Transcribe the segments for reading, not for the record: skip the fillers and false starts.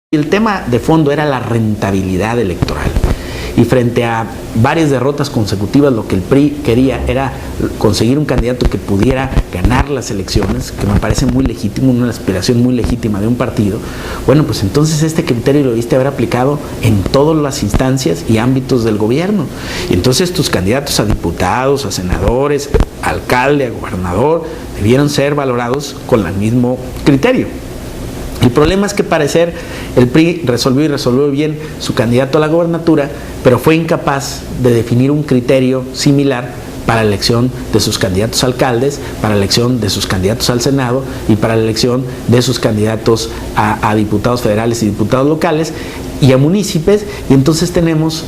El tema de fondo era la rentabilidad electoral. Y frente a varias derrotas consecutivas, lo que el PRI quería era conseguir un candidato que pudiera ganar las elecciones, que me parece muy legítimo, una aspiración muy legítima de un partido. Bueno, pues entonces este criterio lo debiste haber aplicado en todas las instancias y ámbitos del gobierno. Y entonces tus candidatos a diputados, a senadores, a alcalde, a gobernador, debieron ser valorados con el mismo criterio. El problema es que parecer el PRI resolvió bien su candidato a la gobernatura, pero fue incapaz de definir un criterio similar para la elección de sus candidatos a alcaldes, para la elección de sus candidatos al Senado y para la elección de sus candidatos a diputados federales y diputados locales y a municipios. Y entonces tenemos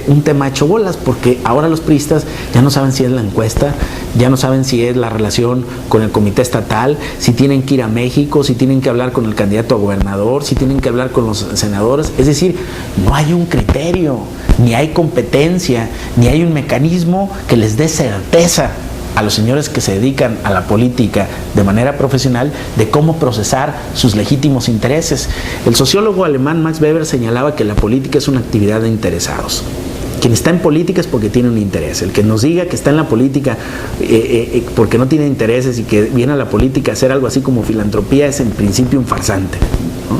un tema hecho bolas, porque ahora los priistas ya no saben si es la encuesta, ya no saben si es la relación con el comité estatal, si tienen que ir a México, si tienen que hablar con el candidato a gobernador, si tienen que hablar con los senadores. Es decir, no hay un criterio, ni hay competencia, ni hay un mecanismo que les dé certeza a los señores que se dedican a la política de manera profesional de cómo procesar sus legítimos intereses. El sociólogo alemán Max Weber señalaba que la política es una actividad de interesados. Quien está en política es porque tiene un interés. El que nos diga que está en la política porque no tiene intereses y que viene a la política a hacer algo así como filantropía es en principio un farsante, ¿no?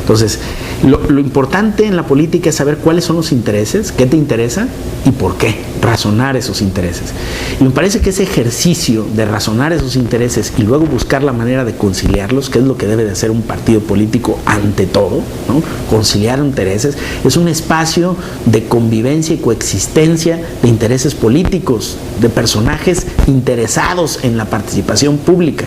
Entonces, lo importante en la política es saber cuáles son los intereses, qué te interesa y por qué, razonar esos intereses. Y me parece que ese ejercicio de razonar esos intereses y luego buscar la manera de conciliarlos, que es lo que debe de hacer un partido político ante todo, ¿no? Conciliar intereses, es un espacio de convivencia y coexistencia de intereses políticos, de personajes interesados en la participación pública.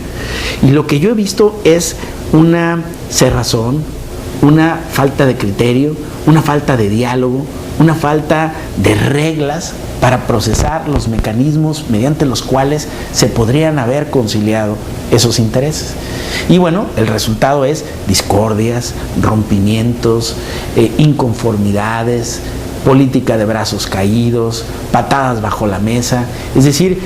Y lo que yo he visto es una cerrazón, una falta de criterio, una falta de diálogo, una falta de reglas para procesar los mecanismos mediante los cuales se podrían haber conciliado esos intereses. Y bueno, el resultado es discordias, rompimientos, inconformidades, política de brazos caídos, patadas bajo la mesa. Es decir,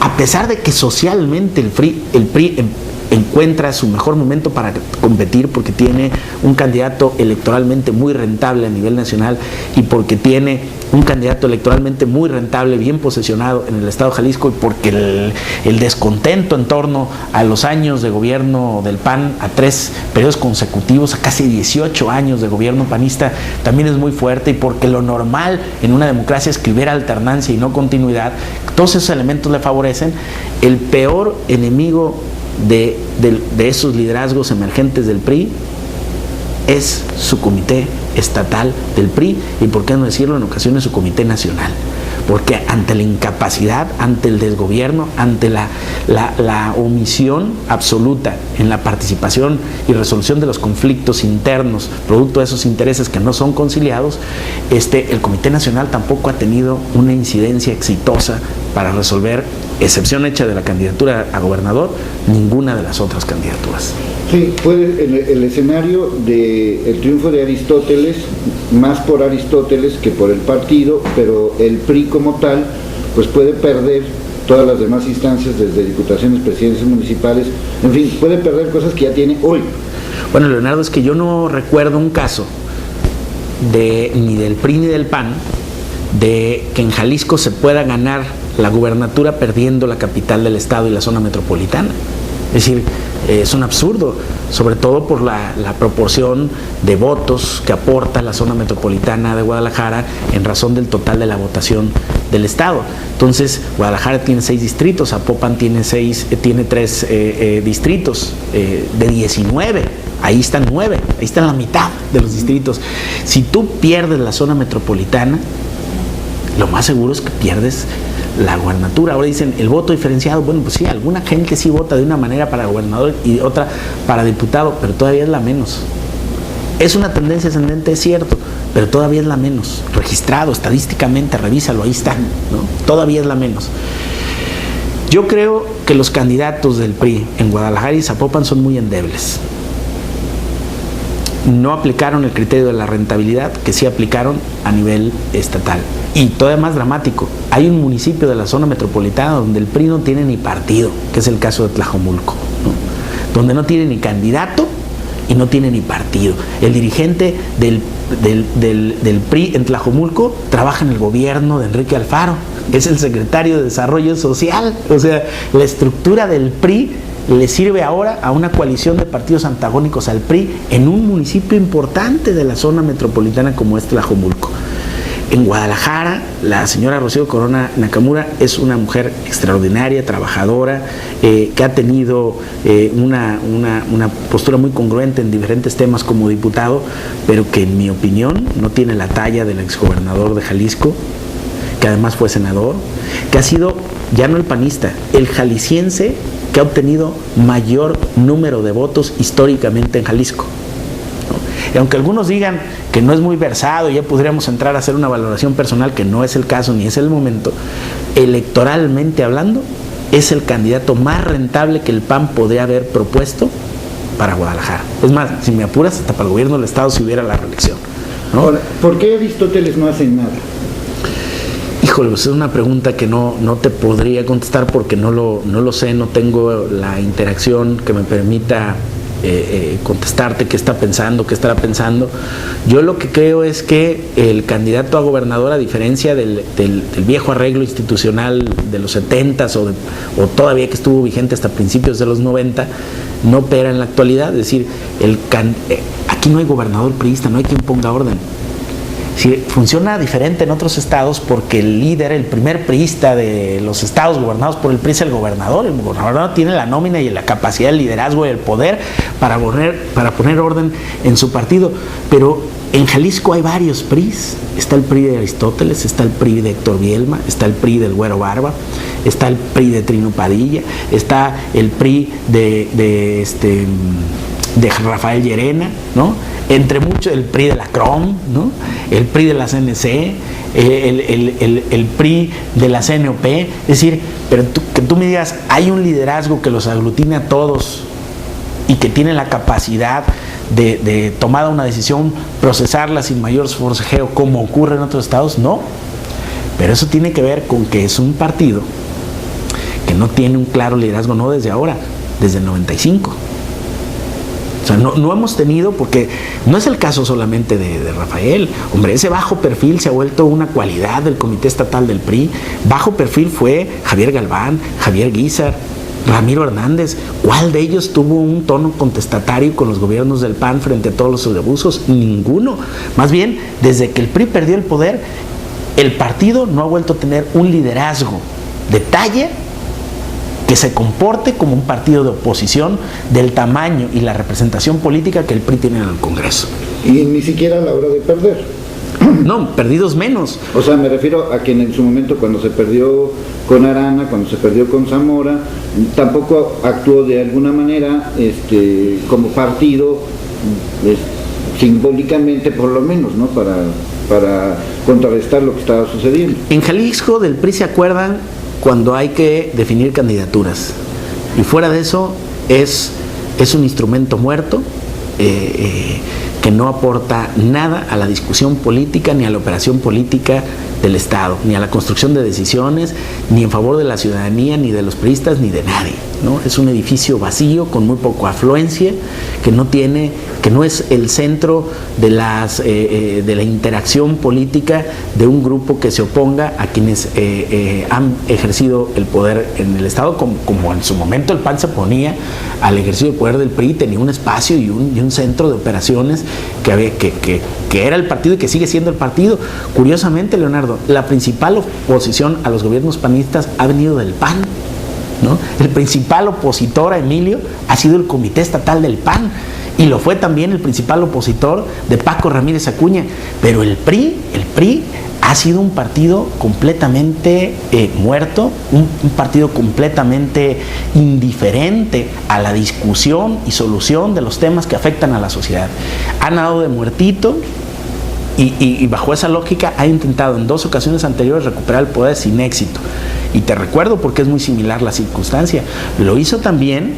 a pesar de que socialmente el PRI encuentra su mejor momento para competir porque tiene un candidato electoralmente muy rentable a nivel nacional y porque tiene un candidato electoralmente muy rentable, bien posesionado en el estado de Jalisco, y porque el descontento en torno a los años de gobierno del PAN, a 3 periodos consecutivos, a casi 18 años de gobierno panista, también es muy fuerte, y porque lo normal en una democracia es que hubiera alternancia y no continuidad. Todos esos elementos le favorecen. El peor enemigo de esos liderazgos emergentes del PRI es su comité estatal del PRI, y por qué no decirlo en ocasiones su comité nacional, porque ante la incapacidad, ante el desgobierno, ante la omisión absoluta en la participación y resolución de los conflictos internos producto de esos intereses que no son conciliados, el comité nacional tampoco ha tenido una incidencia exitosa para resolver, excepción hecha de la candidatura a gobernador, ninguna de las otras candidaturas. Sí, fue el escenario del triunfo de Aristóteles, más por Aristóteles que por el partido, pero el PRI como tal, pues puede perder todas las demás instancias, desde diputaciones, presidencias municipales, en fin, puede perder cosas que ya tiene hoy. Bueno, Leonardo, es que yo no recuerdo un caso ni del PRI ni del PAN de que en Jalisco se pueda ganar la gubernatura perdiendo la capital del estado y la zona metropolitana. Es decir, es un absurdo, sobre todo por la proporción de votos que aporta la zona metropolitana de Guadalajara en razón del total de la votación del estado. Entonces, Guadalajara tiene 6 distritos, Zapopan tiene 3 distritos de 19. Ahí están 9, ahí están la mitad de los distritos. Si tú pierdes la zona metropolitana, lo más seguro es que pierdes la gubernatura. Ahora dicen el voto diferenciado. Bueno, pues sí, alguna gente sí vota de una manera para gobernador y otra para diputado, pero todavía es la menos. Es una tendencia ascendente, es cierto, pero todavía es la menos. Registrado estadísticamente, revísalo, ahí está, ¿no? Todavía es la menos. Yo creo que los candidatos del PRI en Guadalajara y Zapopan son muy endebles. No aplicaron el criterio de la rentabilidad que sí aplicaron a nivel estatal. Y todavía más dramático, hay un municipio de la zona metropolitana donde el PRI no tiene ni partido, que es el caso de Tlajomulco, ¿no? Donde no tiene ni candidato y no tiene ni partido. El dirigente del PRI en Tlajomulco trabaja en el gobierno de Enrique Alfaro, es el secretario de Desarrollo Social. O sea, la estructura del PRI le sirve ahora a una coalición de partidos antagónicos al PRI en un municipio importante de la zona metropolitana como es Tlajomulco. En Guadalajara, la señora Rocío Corona Nakamura es una mujer extraordinaria, trabajadora, que ha tenido una postura muy congruente en diferentes temas como diputado, pero que en mi opinión no tiene la talla del exgobernador de Jalisco, que además fue senador, que ha sido, ya no el panista, el jalisciense que ha obtenido mayor número de votos históricamente en Jalisco. Y aunque algunos digan que no es muy versado, ya podríamos entrar a hacer una valoración personal, que no es el caso ni es el momento, electoralmente hablando, es el candidato más rentable que el PAN podría haber propuesto para Guadalajara. Es más, si me apuras, hasta para el gobierno del estado si hubiera la reelección, ¿no? Ahora, ¿por qué Aristóteles no hace nada? Híjole, pues es una pregunta que no te podría contestar porque no lo sé, no tengo la interacción que me permita contestarte qué está pensando, qué estará pensando. Yo lo que creo es que el candidato a gobernador, a diferencia del viejo arreglo institucional de los 70s o todavía que estuvo vigente hasta principios de los 90, no opera en la actualidad. Es decir, aquí no hay gobernador priista, no hay quien ponga orden. Sí, funciona diferente en otros estados porque el líder, el primer priista de los estados gobernados por el PRI es el gobernador. El gobernador tiene la nómina y la capacidad, el liderazgo y el poder para poner orden en su partido. Pero en Jalisco hay varios PRIs. Está el PRI de Aristóteles, está el PRI de Héctor Bielma, está el PRI del Güero Barba, está el PRI de Trino Padilla, está el PRI de Rafael Llerena, ¿no? Entre muchos, el PRI de la CROM, ¿no? El PRI de la CNC, el PRI de la CNOP. Es decir, pero que tú me digas, hay un liderazgo que los aglutina a todos y que tiene la capacidad de tomar una decisión, procesarla sin mayor forcejeo, como ocurre en otros estados, no. Pero eso tiene que ver con que es un partido que no tiene un claro liderazgo, no desde ahora, desde el 95. O sea, no hemos tenido, porque no es el caso solamente de Rafael. Hombre, ese bajo perfil se ha vuelto una cualidad del Comité Estatal del PRI. Bajo perfil fue Javier Galván, Javier Guízar, Ramiro Hernández. ¿Cuál de ellos tuvo un tono contestatario con los gobiernos del PAN frente a todos los abusos? Ninguno. Más bien, desde que el PRI perdió el poder, el partido no ha vuelto a tener un liderazgo de talla que se comporte como un partido de oposición del tamaño y la representación política que el PRI tiene en el Congreso. Y ni siquiera a la hora de perder. No, perdidos menos. O sea, me refiero a que en su momento, cuando se perdió con Arana, cuando se perdió con Zamora, tampoco actuó de alguna manera como partido, simbólicamente por lo menos, ¿no? Para contrarrestar lo que estaba sucediendo. En Jalisco del PRI se acuerdan cuando hay que definir candidaturas, y fuera de eso es un instrumento muerto que no aporta nada a la discusión política ni a la operación política del Estado, ni a la construcción de decisiones, ni en favor de la ciudadanía, ni de los priistas, ni de nadie, ¿no? Es un edificio vacío con muy poca afluencia, que no es el centro de la interacción política de un grupo que se oponga a quienes han ejercido el poder en el Estado, como en su momento el PAN se oponía al ejercicio del poder del PRI, tenía un espacio y un centro de operaciones que era el partido y que sigue siendo el partido. Curiosamente, Leonardo, la principal oposición a los gobiernos panistas ha venido del PAN, ¿no? El principal opositor a Emilio ha sido el Comité Estatal del PAN, y lo fue también el principal opositor de Paco Ramírez Acuña. Pero el PRI ha sido un partido completamente muerto, un partido completamente indiferente a la discusión y solución de los temas que afectan a la sociedad. Ha nadado de muertito y bajo esa lógica ha intentado en 2 ocasiones anteriores recuperar el poder sin éxito. Y te recuerdo porque es muy similar la circunstancia. Lo hizo también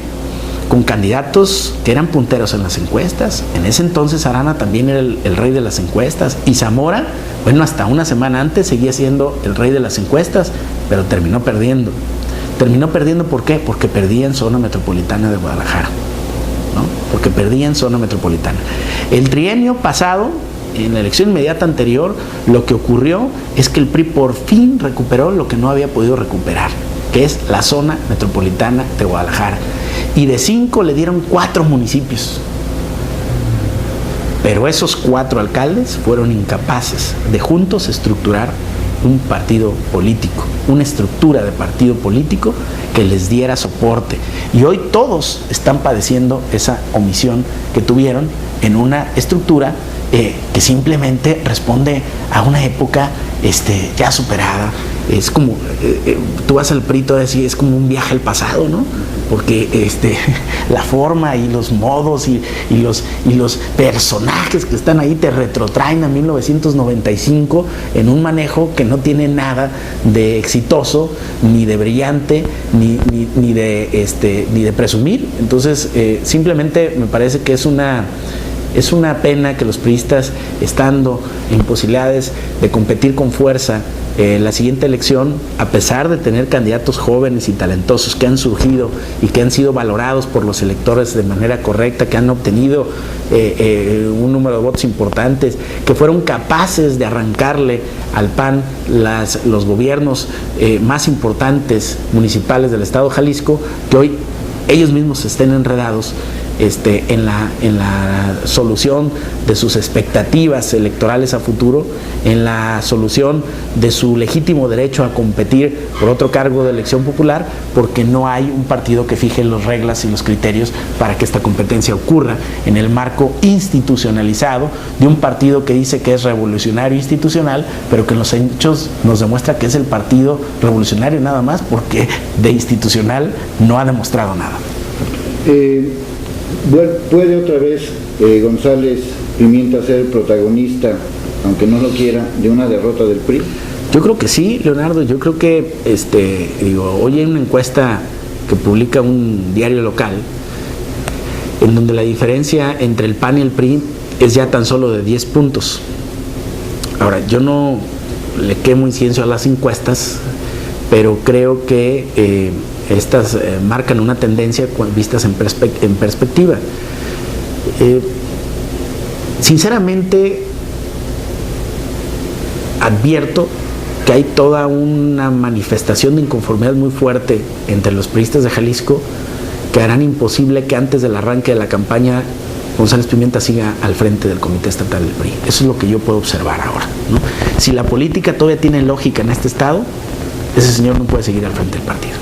con candidatos que eran punteros en las encuestas. En ese entonces Arana también era el rey de las encuestas, y Zamora, bueno, hasta una semana antes seguía siendo el rey de las encuestas, pero terminó perdiendo. ¿Por qué? Porque perdía en zona metropolitana de Guadalajara, ¿no? porque perdía en zona metropolitana. El trienio pasado, en la elección inmediata anterior, lo que ocurrió es que el PRI por fin recuperó lo que no había podido recuperar, que es la zona metropolitana de Guadalajara. Y de 5 le dieron 4 municipios. Pero esos 4 alcaldes fueron incapaces de juntos estructurar un partido político, una estructura de partido político que les diera soporte. Y hoy todos están padeciendo esa omisión que tuvieron en una estructura que simplemente responde a una época ya superada. Es como, tú vas al PRI todavía así, es como un viaje al pasado, ¿no? Porque la forma y los modos y los personajes que están ahí te retrotraen a 1995 en un manejo que no tiene nada de exitoso, ni de brillante, ni de presumir. Entonces, simplemente me parece que es una pena que los priistas, estando en posibilidades de competir con fuerza en la siguiente elección, a pesar de tener candidatos jóvenes y talentosos que han surgido y que han sido valorados por los electores de manera correcta, que han obtenido un número de votos importantes, que fueron capaces de arrancarle al PAN los gobiernos más importantes municipales del estado de Jalisco, que hoy ellos mismos estén enredados en la solución de sus expectativas electorales a futuro, en la solución de su legítimo derecho a competir por otro cargo de elección popular, porque no hay un partido que fije las reglas y los criterios para que esta competencia ocurra en el marco institucionalizado de un partido que dice que es revolucionario institucional, pero que en los hechos nos demuestra que es el partido revolucionario nada más, porque de institucional no ha demostrado nada. ¿Puede otra vez González Pimienta ser protagonista, aunque no lo quiera, de una derrota del PRI? Yo creo que sí, Leonardo. Yo creo que hoy hay una encuesta que publica un diario local en donde la diferencia entre el PAN y el PRI es ya tan solo de 10 puntos. Ahora, yo no le quemo incienso a las encuestas, pero creo que estas marcan una tendencia vistas en perspectiva. Sinceramente, advierto que hay toda una manifestación de inconformidad muy fuerte entre los priistas de Jalisco que harán imposible que antes del arranque de la campaña González Pimienta siga al frente del Comité Estatal del PRI. Eso es lo que yo puedo observar ahora, ¿no? Si la política todavía tiene lógica en este estado, ese señor no puede seguir al frente del partido.